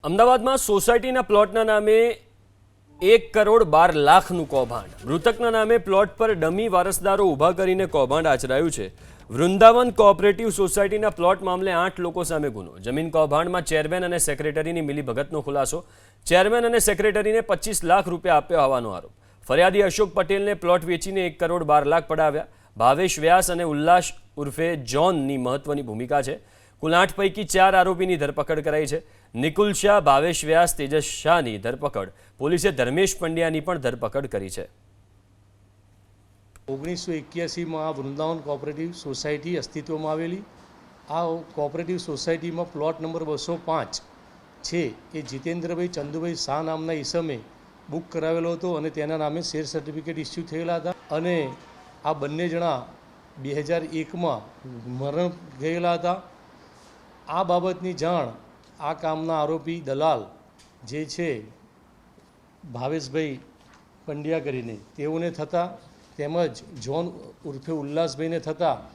અમદાવાદમાં સોસાયટીના પ્લોટના નામે 1,12,00,000નું કૌભાંડ. મૃતકના નામે પ્લોટ પર ડમી વારસદારો ઊભા કરીને કૌભાંડ આચરાયું છે. વૃંદાવન કોઓપરેટિવ સોસાયટીના પ્લોટ મામલે 8 લોકો સામે ગુનો. જમીન કૌભાંડમાં ચેરમેન અને સેક્રેટરીની મિલીભગતનો ખુલાસો. ચેરમેન અને સેક્રેટરીને 25 લાખ રૂપિયા આપ્યા હોવાનો આરોપ. ફરિયાદી અશોક પટેલને પ્લોટ વેચીને 1,12,00,000 પડાવ્યા. ભાવેશ વ્યાસ અને ઉલ્લાસ ઉર્ફે જોનની મહત્વની ભૂમિકા છે. કુલ 8 પૈકી 4 આરોપીની ધરપકડ કરાઈ છે. નિકુલ શાહ, ભાવેશ વ્યાસ, તેજસ શાહની ધરપકડ. પોલીસે ધર્મેશ પંડ્યાની પણ ધરપકડ કરી છે. 1981માં આ વૃંદાવન કોઓપરેટિવ સોસાયટી અસ્તિત્વમાં આવેલી. આ કોઓપરેટિવ સોસાયટીમાં પ્લોટ નંબર 205 છે એ જીતેન્દ્રભાઈ ચંદુભાઈ શાહ નામના ઈસમે બુક કરાવેલો હતો અને તેના નામે શેર સર્ટિફિકેટ ઇસ્યુ થયેલા હતા અને આ બંને જણા 2001માં મરણ ગયેલા હતા. આ બાબતની જાણ આ કામના આરોપી દલાલ જે છે ભાવેશભાઈ પંડ્યા કરીને તેઓને થતાં તેમજ જોન ઉર્ફે ઉલ્લાસભાઈને થતાં